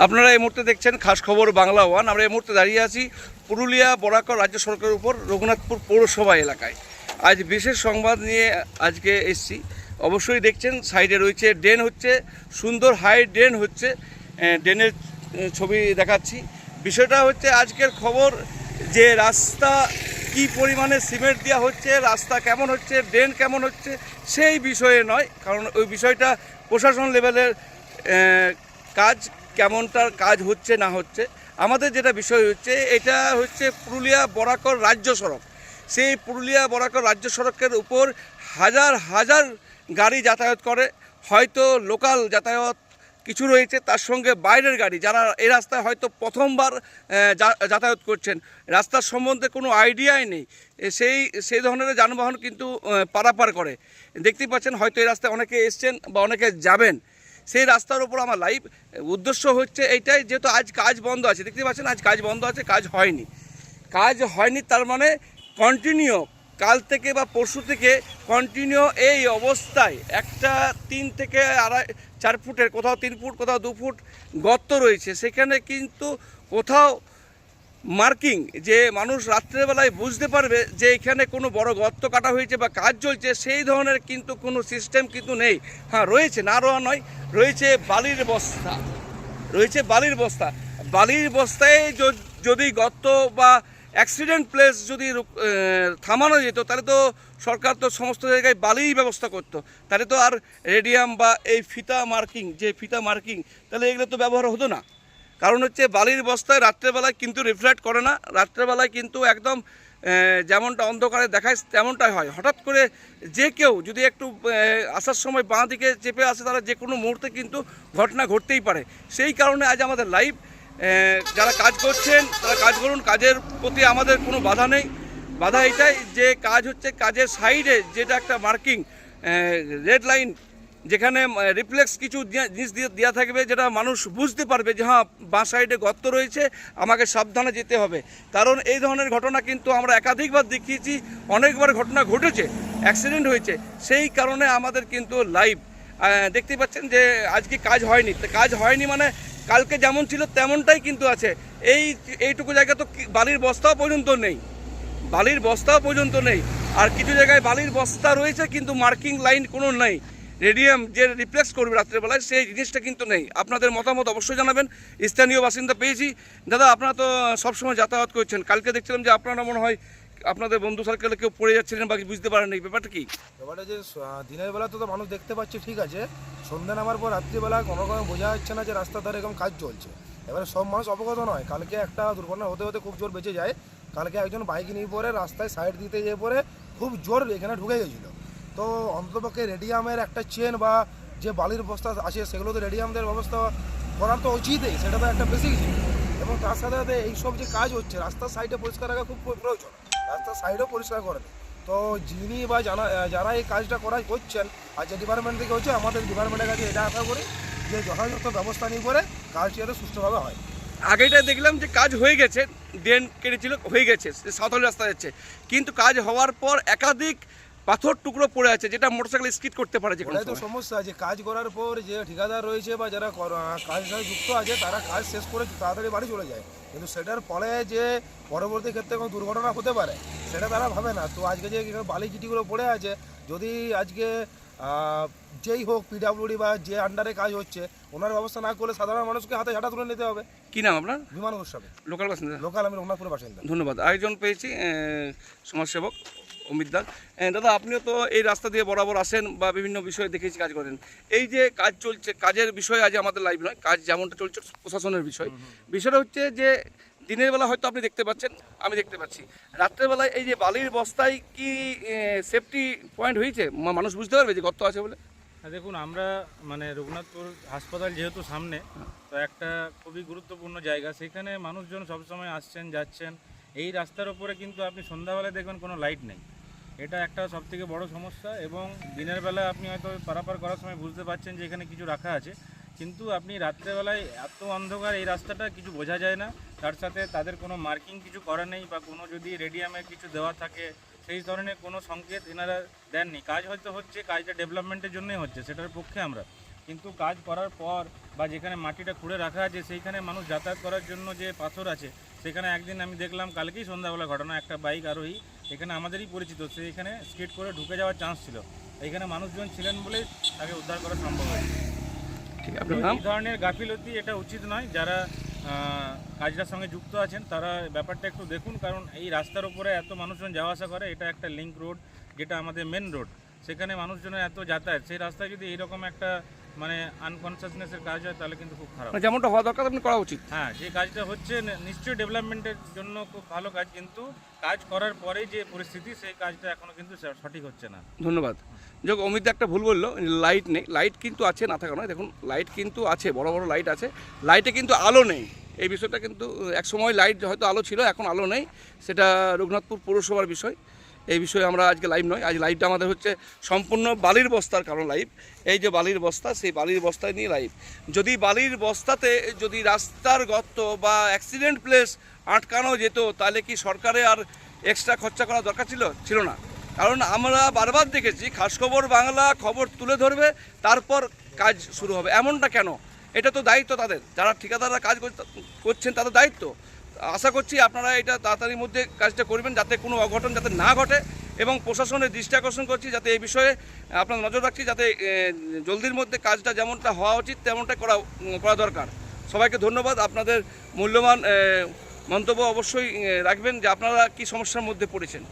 আপনারা এই মুহূর্তে দেখছেন খাস খবর বাংলা ওয়ান। আমরা এই মুহূর্তে দাঁড়িয়ে আছি পুরুলিয়া বরাকর রাজ্য সড়কের উপর রঘুনাথপুর পৌরসভা এলাকায়। আজ বিশেষ সংবাদ নিয়ে আজকে এসছি। অবশ্যই দেখছেন সাইডে রয়েছে ড্রেন, হচ্ছে সুন্দর হাই ড্রেন হচ্ছে, ড্রেনের ছবি দেখাচ্ছি। বিষয়টা হচ্ছে আজকের খবর যে রাস্তা কি পরিমাণে সিমেন্ট দেওয়া হচ্ছে, রাস্তা কেমন হচ্ছে, ড্রেন কেমন হচ্ছে সেই বিষয়ে নয়, কারণ ওই বিষয়টা প্রশাসন লেভেলের কাজ, কেমনটার কাজ হচ্ছে না হচ্ছে। আমাদের যেটা বিষয় হচ্ছে, এটা হচ্ছে পুরুলিয়া বরাকর রাজ্য সড়ক। সেই পুরুলিয়া বরাকর রাজ্য সড়কের উপর হাজার হাজার গাড়ি যাতায়াত করে। হয়তো লোকাল যাতায়াত কিছু রয়েছে, তার সঙ্গে বাইরের গাড়ি যারা এই রাস্তায় হয়তো প্রথমবার যাতায়াত করছেন, রাস্তার সম্বন্ধে কোনো আইডিয়াই নেই, সেই ধরনের যানবাহন কিন্তু পারাপার করে। দেখতেই পাচ্ছেন, হয়তো এই রাস্তায় অনেকে এসছেন বা অনেকে যাবেন। সেই রাস্তার উপর আমার লাইভ উদ্দেশ্য হচ্ছে এইটাই, যেহেতু আজ কাজ বন্ধ আছে, দেখতে পাচ্ছেন আজ কাজ বন্ধ আছে, কাজ হয়নি, তার মানে কন্টিনিউ কাল থেকে বা পরশু থেকে কন্টিনিউ এই অবস্থায় একটা 3 থেকে 4 ফুটের, কোথাও 3 ফুট, কোথাও 2 ফুট গর্ত রয়েছে। সেখানে কিন্তু কোথাও মার্কিং, যে মানুষ রাত্রেবেলায় বুঝতে পারবে যে এখানে কোনো বড় গর্ত কাটা হয়েছে বা কাজ চলছে, সেই ধরনের কিন্তু কোনো সিস্টেম কিন্তু নেই। হ্যাঁ রয়েছে, না রোয়া নয়, রয়েছে বালির বস্তা। বালির বস্তায় যদি গর্ত বা অ্যাক্সিডেন্ট প্লেস যদি থামানো যেত, তাহলে তো সরকার তো সমস্ত জায়গায় বালির ব্যবস্থা করতো, তাহলে তো আর রেডিয়াম বা এই ফিতা মার্কিং তাহলে এগুলো তো ব্যবহার হতো না। কারণ হচ্ছে বালির বস্তায় রাত্রেবেলায় কিন্তু রিফ্লেক্ট করে না, রাত্রেবেলায় কিন্তু একদম যেমনটা অন্ধকারে দেখায় তেমনটাই হয়। হঠাৎ করে যে কেউ যদি একটু আসার সময় বাঁ দিকে চেপে আসে, তারা যে কোনো মুহূর্তে কিন্তু ঘটনা ঘটতেই পারে। সেই কারণে আজ আমাদের লাইভ, যারা কাজ করছেন তারা কাজ করুন, কাজের প্রতি আমাদের কোনো বাধা নেই। বাধা এটাই যে কাজ হচ্ছে, কাজের সাইডে যেটা একটা মার্কিং রেড লাইন, যেখানে রিফ্লেক্স কিছু জিনিস দেওয়া থাকবে, যেটা মানুষ বুঝতে পারবে যে হ্যাঁ বাঁ সাইডে গর্ত রয়েছে, আমাকে সাবধানে যেতে হবে। কারণ এই ধরনের ঘটনা কিন্তু আমরা একাধিকবার দেখিয়েছি, অনেকবার ঘটনা ঘটেছে, অ্যাক্সিডেন্ট হয়েছে। সেই কারণে আমাদের কিন্তু লাইভ দেখতে পাচ্ছেন যে আজকে কাজ হয়নি মানে কালকে যেমন ছিল তেমনটাই কিন্তু আছে। এইটুকু জায়গা তো বালির বস্তাও পর্যন্ত নেই, আর কিছু জায়গায় বালির বস্তা রয়েছে কিন্তু মার্কিং লাইন কোনো নেই, রেডিয়াম যে রিপ্লেক্স করবে রাত্রেবেলায় সেই জিনিসটা কিন্তু নেই। আপনাদের মতামত অবশ্যই জানাবেন। স্থানীয় বাসিন্দা পেয়েছি। দাদা, আপনারা তো সবসময় যাতায়াত করছেন, কালকে দেখছিলাম যে আপনারা মনে হয় আপনাদের বন্ধু সার্কেলে কেউ পড়ে যাচ্ছিলেন বা বুঝতে পারেন এই ব্যাপারটা কি? ব্যাপারটা যে দিনের বেলা তো মানুষ দেখতে পাচ্ছে, ঠিক আছে, সন্ধ্যা নামার পর রাত্রিবেলা কোনো বোঝা যাচ্ছে না যে রাস্তার ধারে এরকম কাজ চলছে। এবারে সব মানুষ অবগত নয়। কালকে একটা দুর্ঘটনা হতে খুব জোর বেঁচে যায়। কালকে একজন বাইক নিয়ে পরে রাস্তায় সাইড দিতে গিয়ে পরে খুব জোর এখানে ঢুকে গেছিলো। তো অন্ততপক্ষে রেডিয়ামের একটা চেন বা যে বালির বস্তা আছে, সেগুলো তো রেডিয়ামদের ব্যবস্থা করার তো উচিতই, সেটা তো একটা বেসিক জিনিস। এবং তার সাথে সাথে এইসব যে কাজ হচ্ছে, রাস্তার সাইডে পরিষ্কার রাখা খুব প্রয়োজন, রাস্তার সাইডেও পরিষ্কার করে। তো যিনি বা যারা এই কাজটা করছেন আর যে ডিপার্টমেন্ট থেকে হচ্ছে, আমাদের ডিপার্টমেন্টের কাছে এটা আশা করি যে যথাযথ ব্যবস্থা নিয়ে করে কাজটি যাতে সুষ্ঠুভাবে হয়। আগেটা দেখলাম যে কাজ হয়ে গেছে, ড্রেন কেটেছিল, হয়ে গেছে, সাঁওতালি রাস্তা যাচ্ছে, কিন্তু কাজ হওয়ার পর একাধিক পাথর টুকরো পড়ে আছে, যেটা মোটরসাইকেল স্কিড করতে পারে। যে তো সমস্যা যে কাজ করার পর যে ঠিকাদার রয়েছে বা যারা কাজ সাথে যুক্ত আছে, তারা কাজ শেষ করে তাড়াতাড়ি বাড়ি চলে যায়, কিন্তু সেটার ফলে যে পরবর্তী ক্ষেত্রে কোনো দুর্ঘটনা হতে পারে সেটা তারা ভাবে না। তো আজকে যে বালি চিটিগুলো পড়ে আছে, যদি আজকে যেই হোক পিডাব্লিউডি বা যে আন্ডারে কাজ হচ্ছে, ওনার ব্যবস্থা না করলে সাধারণ মানুষকে হাতে ঝাঁটা তুলে নিতে হবে। কি নাম আপনার? বিমান গোস্বামী, লোকাল বাসিন্দা? লোকাল, আমি রঘুনাথপুরের বাসিন্দা। ধন্যবাদ। আরেকজন পেয়েছি সমাজসেবক অমিত দাস। দাদা, আপনিও তো এই রাস্তা দিয়ে বরাবর আসেন বা বিভিন্ন বিষয়ে দেখেছি কাজ করেন। এই যে কাজ চলছে, কাজের বিষয়ে আজ আমাদের লাইভ নয়, কাজ যেমনটা চলছে প্রশাসনের বিষয়টা হচ্ছে যে দিনের বেলা হয়তো আপনি দেখতে পাচ্ছেন, আমি দেখতে পাচ্ছি, রাত্রেবেলায় এই যে বালির বস্তায় কি সেফটি পয়েন্ট হয়েছে? মানুষ বুঝতে পারবে যে গর্ত আছে বলে? দেখুন, আমরা রঘুনাথপুর হাসপাতাল যেহেতু সামনে, তো একটা খুবই গুরুত্বপূর্ণ জায়গা, সেখানে মানুষজন সবসময় আসছেন যাচ্ছেন। এই রাস্তার ওপরে কিন্তু আপনি সন্ধ্যাবেলায় দেখবেন কোনো লাইট নেই, এটা একটা সবথেকে বড় সমস্যা। এবং দিনের বেলা আপনি হয়তো পারাপার করার সময় বুঝতে পারছেন যে এখানে কিছু রাখা আছে, কিন্তু আপনি রাত্রেবেলায় এত অন্ধকার, এই রাস্তাটা কিছু বোঝা যায় না। তার সাথে তাদের কোনো মার্কিং কিছু করা নেই, বা কোনো যদি রেডিয়ামে কিছু দেওয়া থাকে সেই ধরনের কোনো সংকেত এনারা দেননি। কাজ হয়তো হচ্ছে, কাজটা ডেভেলপমেন্টের জন্যই হচ্ছে, সেটার পক্ষে আমরা, কিন্তু কাজ করার পর বা যেখানে মাটিটা খুঁড়ে রাখা আছে সেইখানে মানুষ যাতায়াত করার জন্য যে পাথর আছে, সেখানে একদিন আমি দেখলাম, কালকেই সন্ধ্যাবেলা ঘটনা, একটা বাইক আরোহী এখানে আমাদেরই পরিচিত, সে এখানে স্কেট করে ঢুকে যাওয়ার চান্স ছিল, এখানে মানুষজন ছিলেন বলেই তাকে উদ্ধার করা সম্ভব হয়েছে। ঠিক তো আপনার নাম? এই ধরনের গাফিলতি এটা উচিত নয়। যারা কাজটার সঙ্গে যুক্ত আছেন তারা ব্যাপারটা একটু দেখুন, কারণ এই রাস্তার উপরে এত মানুষজন যাওয়া আসা করে, এটা একটা লিঙ্ক রোড, যেটা আমাদের মেন রোড, সেখানে মানুষজনের এত যাতায়াত, সেই রাস্তায় যদি এইরকম একটা মানে আনকনসিয়াসনেসের কাজ হয় তাহলে কিন্তু খুব খারাপ। মানে যেমনটা হওয়া দরকার আপনি করা উচিত। হ্যাঁ, যে কাজটা হচ্ছে নিশ্চয়ই ডেভেলপমেন্টের জন্য খুব ভালো কাজ, কিন্তু কাজ করার পরে যে পরিস্থিতি, সেই কাজটা এখনো কিন্তু সঠিক হচ্ছে না। ধন্যবাদ। যোগ অমিত একটা ভুল বললো, লাইট নেই, লাইট কিন্তু আছে, না থাকা নয়। দেখুন লাইট কিন্তু আছে, বড় বড় লাইট আছে, লাইটে কিন্তু আলো নেই। এই বিষয়টা কিন্তু এক সময় লাইট হয়তো আলো ছিল, এখন আলো নেই, সেটা রঘুনাথপুর পৌরসভার বিষয়। এই বিষয়ে আমরা আজকে লাইভ নয়, আজ লাইভটা আমাদের হচ্ছে সম্পূর্ণ বালির বস্তার কারণ লাইভ। এই যে বালির বস্তা, সেই বালির বস্তায় নিয়ে লাইভ। যদি বালির বস্তাতে যদি রাস্তার গর্ত বা অ্যাক্সিডেন্ট প্লেস আটকানো যেত, তাহলে কি সরকারে আর এক্সট্রা খরচা করা দরকার ছিল না। কারণ আমরা বারবার দেখেছি, খাস খবর বাংলা খবর তুলে ধরবে, তারপর কাজ শুরু হবে। এমনটা কেন? এটা তো দায়িত্ব তাদের, যারা ঠিকাদাররা কাজ করছেন তাদের দায়িত্ব। আশা করছি আপনারা এটা তাড়াতাড়ির মধ্যে কাজটা করবেন, যাতে কোনো অঘটন যাতে না ঘটে, এবং প্রশাসনের দৃষ্টি আকর্ষণ করছি যাতে এই বিষয়ে আপনার নজর রাখছি, যাতে জলদির মধ্যে কাজটা যেমনটা হওয়া উচিত তেমনটা করা দরকার। সবাইকে ধন্যবাদ। আপনাদের মূল্যবান মন্তব্য অবশ্যই রাখবেন যে আপনারা কি সমস্যার মধ্যে পড়েছেন।